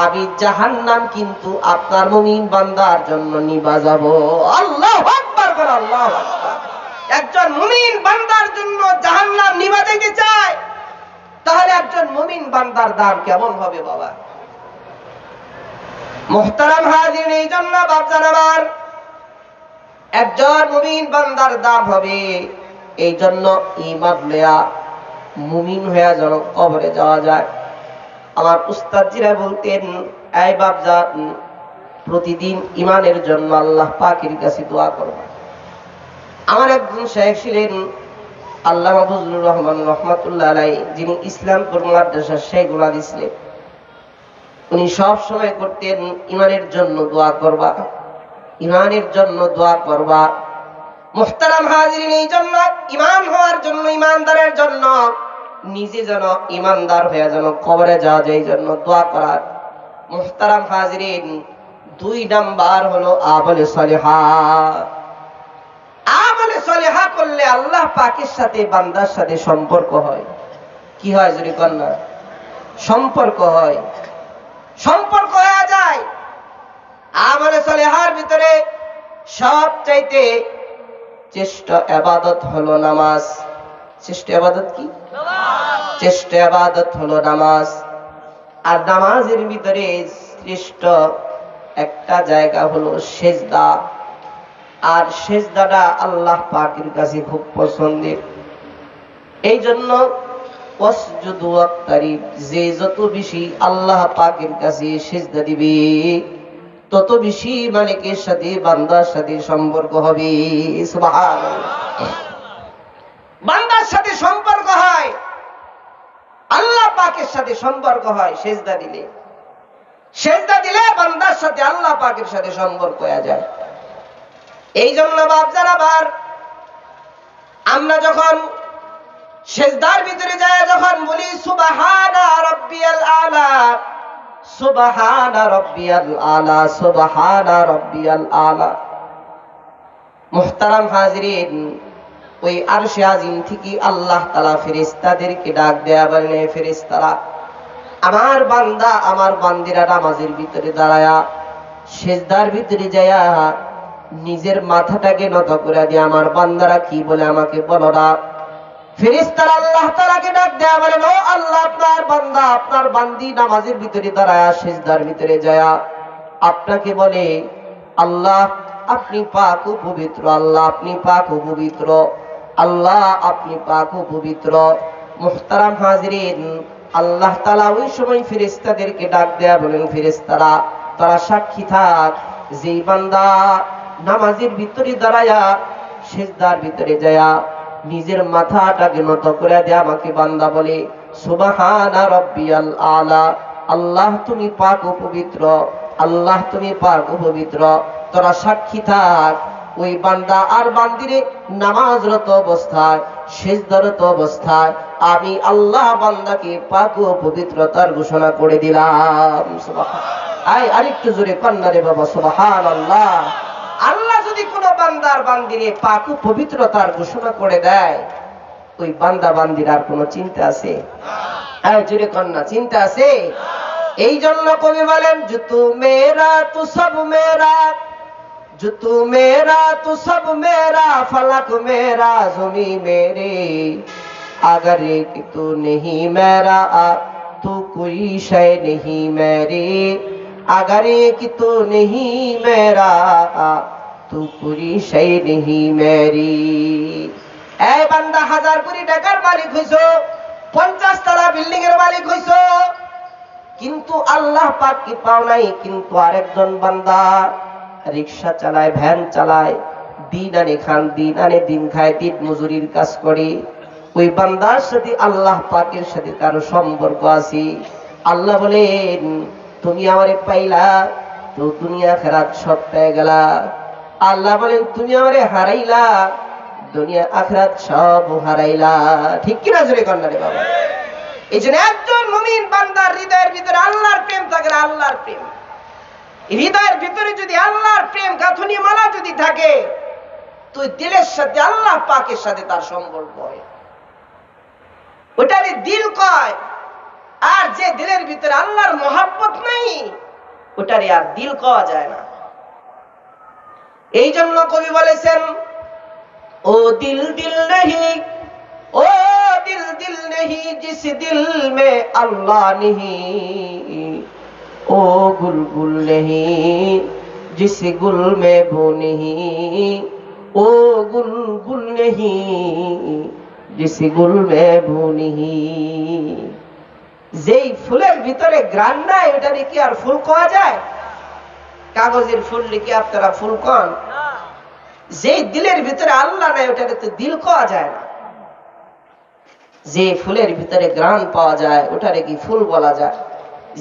আমি জাহান্নাম কিন্তু আপনার মুমিন বান্দার জন্য নিবা যাব। আল্লাহু আকবার বল, আল্লাহু আকবার। একজন মুমিন বান্দার জন্য জাহান্নাম নিবা যেতে চায়, তাহলে একজন মুমিন বান্দার দাম কেমন হবে বাবা? মুহতারাম হাজিরিন, এই জন্য বাপজান আমার, একজন মুমিন বান্দার দাম হবে এই জন্য ঈমান লয়া মুমিন হয়ে যেন কবরে যাওয়া যায়। আমার উস্তাদজিরা বলতেন, এই বাপজান, প্রতিদিন ঈমানের জন্য আল্লাহ পাকের কাছে দোয়া করবা। আমার একজন শেখ ছিলেন আল্লামা ফজলুর রহমান রহমাতুল্লাহ আলাইহি, যিনি ইসলামপুর মাদ্রাসার শেখুল হাদিস ছিলেন। উনি সব সময় করতেন ইমানের জন্য দোয়া করবা, ইমানের জন্য দোয়া করবা। মুহতারাম হাজিরিন, এই জন্য ইমান হওয়ার জন্য, ইমানদারের জন্য নিজে যেন ইমানদার হয়ে যেন কবরে যাওয়া যায়, এই জন্য দোয়া করার। মুহতারাম হাজিরিন, 2 নাম্বার হলো আমলে সলিহা। আমলে সলিহা করলে আল্লাহ পাকের সাথে বান্দার সাথে সম্পর্ক হয়। কি হয় যদি কন্যা? সম্পর্ক হয়, সম্পর্ক হয়ে যায়। আমলে সলিহার ভিতরে সবচাইতে শ্রেষ্ঠ ইবাদত হলো নামাজ। শ্রেষ্ঠ ইবাদত কি? শ্রেষ্ঠ ইবাদত হলো নামাজ। আর নামাজের ভিতরে শ্রেষ্ঠ একটা জায়গা হলো সেজদা। আর সেজদাটা আল্লাহ পাকের কাছে খুব পছন্দের। এই জন্য ওয়াসজুদু ওয়াক্তারিব, যে যত বেশি আল্লাহ পাকের কাছে সেজদা দিবে তত বেশি মালিকের সাথে বান্দার সাথে সম্পর্ক হবে। সুবহানাল্লাহ। বান্দার সাথে সম্পর্ক হয়, আল্লাহ পাকের সাথে সম্পর্ক হয় সেজদা দিলে। সেজদা দিলে বান্দার সাথে আল্লাহ পাকের সাথে সম্পর্ক হয়ে যায়। এই জন্য বাপজান, আবার আমরা যখন সেজদার ভিতরে যায়, যখন বলি সুবহানা রাব্বিয়াল আলা, সুবহানা রাব্বিয়াল আলা, সুবহানা রাব্বিয়াল আলা, মুহতারাম হাজিরিন, ওই আরশে আজিম থেকে আল্লাহ তাআলা ফেরেশতাদেরকে ডাক দেয়া বলেন, ফেরেশতারা, আমার বান্দা আমার বান্দিরা নামাজের ভিতরে দাঁড়ায়া সেজদার ভিতরে যায়া নিজের মাথাটাকে নত করে দিয়ে আমার বান্দারা কি বলে আমাকে বলো না। ফেরেশতারা আল্লাহ তাআলাকে ডাক দেয়া বলেন, ও আল্লাহ, আপনার বান্দা আপনার বান্দি নামাজের ভিতরে দাঁড়ায়া সেজদার ভিতরে যায়া আপনাকে বলে, আল্লাহ আপনি পাক ও পবিত্র, আল্লাহ আপনি পাক ও পবিত্র, আল্লাহ আপনি পাক ও পবিত্র। মুহতারাম হাজিরিন, আল্লাহ তাআলা ওই সময় ফেরেশতাদেরকে ডাক দেয়া বলেন, ফেরেশতারা তারা সাক্ষী থাক, যেই বান্দা নামাজের ভিতরে দাঁড়ায়া সেজদার ভিতরে যায়া নিজের মাথাটাকে নত করে দেয়া আমাকে বান্দা বলে সুবহানা রাব্বিয়াল আলা, আল্লাহ তুমি পাক ও পবিত্র, আল্লাহ তুমি পাক ও পবিত্র। তোরা সাক্ষী থাক, ওই বান্দা আর বান্দিরে নামাজরত অবস্থায় সেজদারত অবস্থায় আমি আল্লাহ বান্দাকে পাক ও পবিত্রতার ঘোষণা করে দিলাম। সুবহানাল্লাহ। আরেকটু জোরে কন্যা রে বাবা, সুবহানাল্লাহ। আল্লাহ যদি কোনো বান্দার বান্দিরে পাক ও পবিত্রতার ঘোষণা করে দেয়, ওই বান্দা বান্দির আর কোনো চিন্তা আছে? জোরে কন্যা, চিন্তা আছে? এই জন্য কবি বলেন, जो तू मेरा तू सब मेरा, जो तू मेरा तू सब मेरा, फलक मेरा ज़मीं मेरे, अगर एक तू नहीं मेरा तू कोई शय नहीं मेरे, अगर एक तू नहीं मेरा तू कोई शय नहीं मेरी। এই বান্দা 1000 কোটি টাকার মালিক হইছো, 50 তলা বিল্ডিং এর মালিক হইছো, কিন্তু আল্লাহ পাককে পাও নাই। কিন্তু আরেকজন বান্দা রিকশা চালায়, ভ্যান চালায়, দিন আনে খান, দিন আনে দিন খায়, দিন মজুরির কাজ করে, ওই বান্দার সাথে আল্লাহ পাকের সাথে কারো সম্পর্ক আছে? আল্লাহ বলেন, তুমি আমারে পাইলা তো দুনিয়া আখিরাত সব পেয়ে গেলা। আল্লাহ বলেন, তুমি আমারে হারাইলা, দুনিয়া আখিরাত সব হারাইলা। ঠিক কিনা জোরে কন্যা রে বাবা? এই জন্য একজন মুমিন বান্দার হৃদয়ের ভিতরে আল্লাহর প্রেম থাকে, আল্লাহর প্রেম হৃদয়ের ভিতরে যদি আল্লাহর প্রেম গাঁথনি মালা যদি থাকে, তো দিলের সাথে আল্লাহ পাকের সাথে তার সম্পর্ক হয়, ওটারই দিল কয়। আর যে দিলের ভিতরে আল্লাহর মহব্বত নেই, ওটারই আর দিল কওয়া যায় না। এই জন্য কবি বলেছেন, ও দিল দিল নেহি, ओ दिल दिल नहीं जिस दिल में अल्लाह नहीं, ओ गुल गुल नहीं जिस गुल में वो नहीं, ओ गुल गुल नहीं जिस गुल में वो नहीं। যেই ফুলের ভিতরে গ্রান নাই, ওটা কি আর ফুল কোয়া যায়? কাগজের ফুল লিখে আপনারা ফুল কন? যে দিলের ভিতরে আল্লাহ নাই ওটাকে তো দিল পাওয়া যায় না। যে ফুলের ভিতরে ঘ্রাণ পাওয়া যায় ওটারে কি ফুল বলা যায়?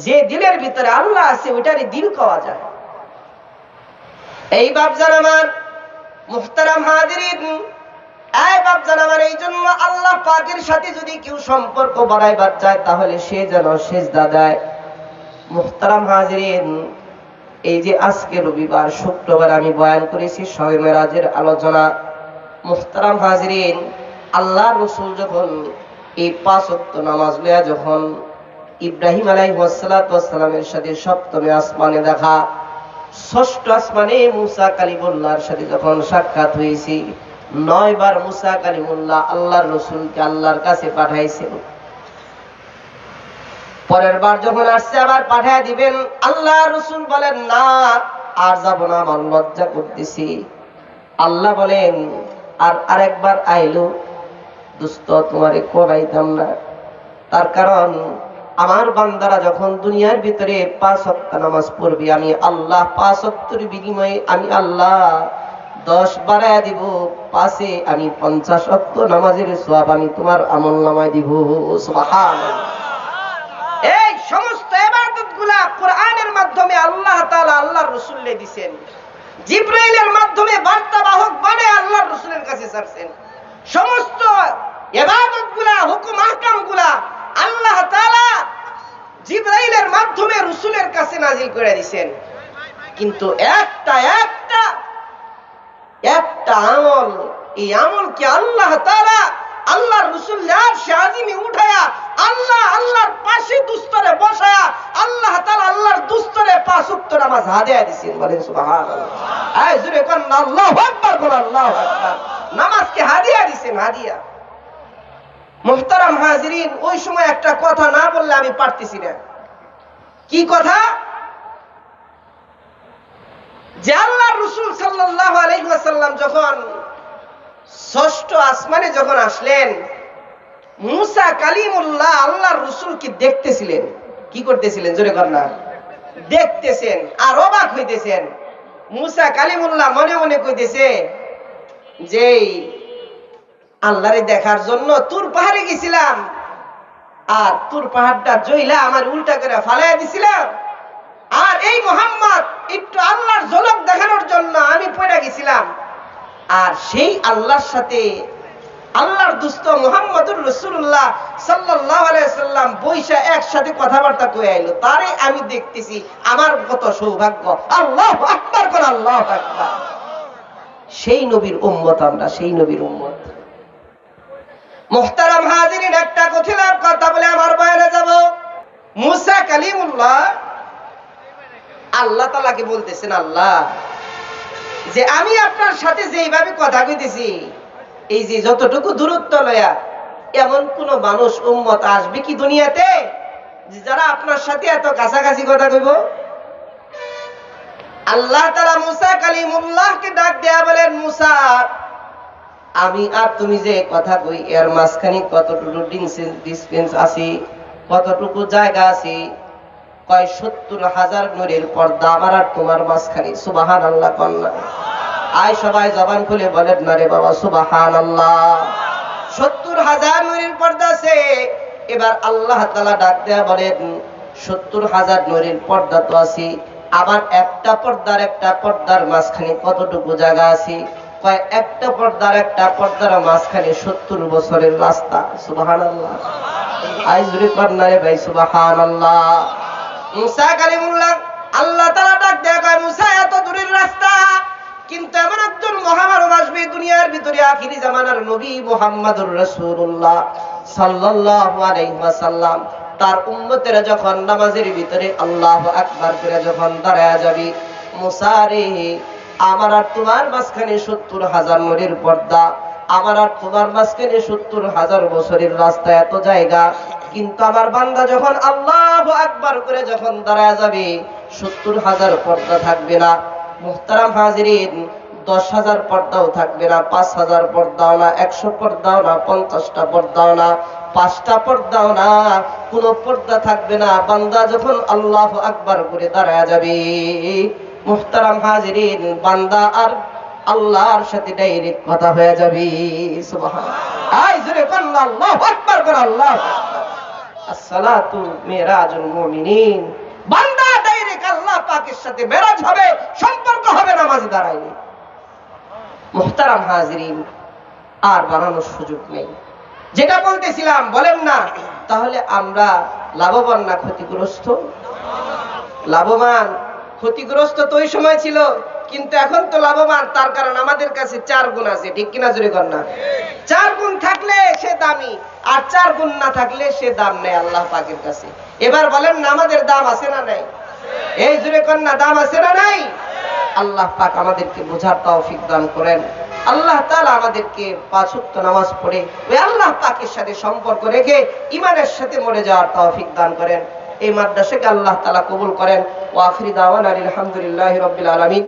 যে দিলের ভিতরে আল্লাহ আছে ওটারে দিল পাওয়া যায়। এই বাপজান আমার, মুহতারাম হাজিরিন, এই বাপজান আমার, এই জন্য আল্লাহ পাকের সাথে যদি কেউ সম্পর্ক বাড়াইবার চায় তাহলে সে যেন সিজদা দেয়। মুহতারাম হাজিরিন, এই যে আজকে রবিবার, শুক্রবার আমি বয়ান করেছি শবে মেরাজের আলোচনা। মুহতারাম হাজিরিন, আল্লাহ রসুল যখন এই 5 ওয়াক্ত নামাজ লইয়া যখন ইব্রাহিম আলাইহিস সালামের সাথে সপ্তমে আসমানে দেখা, ষষ্ঠ আসমানে মুসা কালিমুল্লাহর সাথে যখন সাক্ষাৎ হয়েছে, 9 বার মুসা কালিমুল্লাহ আল্লাহর রসুলকে আল্লাহর কাছে পাঠাইছেন। পরের বার যখন আসছে আবার পাঠায় দিবেন, আল্লাহ রসুল বলেন না আর যাব না, আমার লজ্জা করতেছি। আল্লাহ বলেন আর আরেকবার আইলো দোস্ত তোমারে কবাইতাম না। তার কারণ আমার বান্দারা যখন দুনিয়ার ভিতরে 5 ওয়াক্ত নামাজ পড়বে, আমি আল্লাহ 5 ওয়াক্তের বিনিময়ে আমি আল্লাহ 10 বাড়ায়া দিব, 5-এ আমি 50 ওয়াক্ত নামাজের সওয়াব আমি তোমার আমলনামায় দিব। সুবহানাল্লাহ। এই সমস্ত ইবাদতগুলা কোরআনের মাধ্যমে আল্লাহ তাআলা আল্লাহর রাসূলকে দিবেন, জিবরাইলের মাধ্যমে বার্তাবাহক বানায় আল্লাহর রাসূলের কাছে ছাড়ছেন। সমস্ত ইবাদতগুলা, হুকুম আহকামগুলা আল্লাহ তাআলা জিবরাইলের মাধ্যমে রাসূলের কাছে নাজিল করে দিবেন। কিন্তু একটা আমল, এই আমলকে আল্লাহ তাআলা আল্লাহর রাসূল আরশে আজিমে উঠায়া আল্লাহর পাশে দুস্তরে বসায়া আল্লাহ তাআলা আল্লাহর দুস্তরে 5 ওয়াক্ত নামাজ হাদিয়া দিয়েছেন। বলেন সুবহানাল্লাহ। এই জোরে কোন আল্লাহু আকবার, কোন আল্লাহু আকবার। নামাজকে হাদিয়া দিয়েছেন, হাদিয়া। মুহতারাম হাজিরিন, ওই সময় একটা কথা না বললে আমি পারতেছি না। কি কথা? যে আল্লাহর রাসূল সাল্লাল্লাহু আলাইহি ওয়াসাল্লাম যখন ষষ্ঠ আসমানে যখন আসলেন, মুসা কালিমুল্লাহ আল্লাহর রাসূলকে দেখতেছিলেন। কি করতেছিলেন? জোরে কর না। দেখতেছেন আর অবাক হইতেছেন। মুসা কালিমুল্লাহ মনে মনে কইতেছে যে আল্লাহরে দেখার জন্য তুর পাহাড়ে গেছিলাম, আর তুর পাহাড়টা জইলা আমার উল্টা করে ফালাইয়া দিছিলাম, আর এই মুহাম্মদ একটু আল্লাহর ঝলক দেখানোর জন্য আমি পড়ে গেছিলাম, আর সেই আল্লাহর সাথে আল্লাহর দুস্ত মুহাম্মদুর রাসূলুল্লাহ সাল্লাল্লাহু আলাইহি সাল্লাম বৈশা একসাথে কথাবার্তা কয়ে আইলো, তারে আমি দেখতেছি। আমার কত সৌভাগ্য! আল্লাহু আকবার, কোন আল্লাহু আকবার। সেই নবীর উম্মত আমরা, সেই নবীর উম্মত। মুহতারাম হাজিরিন, একটা কঠিলার কথা বলে আমার বয়ানে যাব। মুসা কালিমুল্লাহ আল্লাহ তাআলাকে বলতেছেন, আল্লাহ যে আমি আপনার সাথে যেইভাবে কথা কইতেছি, এই যে যতটুকু দূরত্ব লয়া, এমন কোন মানুষ উম্মত আসবে কি দুনিয়াতে যে যারা আপনার সাথে এত কাছাকাছি কথা কইব? আল্লাহ তাআলা মুসা কালিমুল্লাহকে ডাক দেয়া বলেন, মুসা আমি আর তুমি যে কথা কই এর মাঝখানে কতটুকু ডিসটেন্স আছে, কতটুকু জায়গা আছে? কয় 70,000 নূরের পর্দা আমার আর তোমার মাঝখানে। সুবহানাল্লাহ কন্যা। আয় সবাই জবান খুলে বলেন না রে বাবা সুবহানাল্লাহ। 70,000 নূরের পর্দা আছে। এবার আল্লাহ তাআলা ডাক দেয়া বলেন, 70,000 নূরের পর্দা তো আছে, আবার একটা পর্দার মাঝখানে কতটুকু জায়গা আছে? কয় একটা পর্দার মাঝখানে 70 বছরের রাস্তা। সুবহানাল্লাহ। আয় জুরে কন্যা রে ভাই সুবহানাল্লাহ। মুসা কালিমুল্লাহ আল্লাহ তাআলা ডাক দেয়া কয়, মুসা এত দূরের রাস্তা, কিন্তু এমন একজন মহামানব আসবে দুনিয়ার ভিতরে, আখিরি জামানার নবী মুহাম্মদুর রাসূলুল্লাহ সাল্লাল্লাহু আলাইহি ওয়াসাল্লাম, তার উম্মতেরা যখন নামাজের ভিতরে আল্লাহু আকবার করে যখন দাঁড়ায়া যাবে, মুসা রে আমার আর তোমার মাঝখানে 70,000 নূরের পর্দা, আমার আর তোমার মাঝখানে 70,000 বছরের রাস্তা, এত জায়গা, কিন্তু আমার বান্দা যখন আল্লাহু আকবার করে যখন দাঁড়ায়া যাবে 70,000 পর্দা থাকবে না। মুহতারাম হাজিরিন, 10,000 পর্দাও থাকবে না, 5,000 পর্দাও না, 100 পর্দাও না, 50টা পর্দাও না, 5টা পর্দাও না, কোন পর্দা থাকবে না। বান্দা যখন আল্লাহু আকবার করে দাঁড়ায়া যাবে, মুহতারাম হাজিরিন, বান্দা আর আল্লাহর সাথে ডাইরেক্ট কথা হয়ে যাবে। সুবহানাল্লাহ। আই জোরে কন্না আল্লাহু আকবার করে আল্লাহ। আসসালাতু মিরাজুল মুমিনিন। বান্দা ডাইরেক্ট আল্লাহ পাকের সাথে মেরাজ হবে, সম্পর্ক হবে নামাজে দাঁড়াইলে। মুহতারাম হাজিরিন, আর বানানোর সুযোগ নেই। যেটা বলতেছিলাম, বলেন না তাহলে আমরা লাভবান না ক্ষতিগ্রস্ত? লাভবান। ক্ষতিগ্রস্ত তো ওই সময় ছিল, কিন্তু এখন তো লাভবান। তার কারণ আমাদের কাছে 4 গুণ আছে, ঠিক কিনা জোরে কর না? 4 গুণ থাকলে সে দামি, আর 4 গুণ না থাকলে সে দাম নেই আল্লাহ পাকের কাছে। এবার বলেন না আমাদের দাম আছে না নাই? এই জোরে কর না, দাম আছে না নাই? আল্লাহ পাক আমাদেরকে বোঝার তৌফিক দান করেন। আল্লাহ তাআলা আমাদেরকে 5 ওয়াক্ত নামাজ পড়ে ওই আল্লাহ পাকের সাথে সম্পর্ক রেখে ঈমানের সাথে মরে যাওয়ার তৌফিক দান করেন। এই মাদ্রাসাকে আল্লাহ তাআলা কবুল করেন। ওয়া আখিরি দাওয়ানা আলহামদুলিল্লাহি রাব্বিল আলামিন।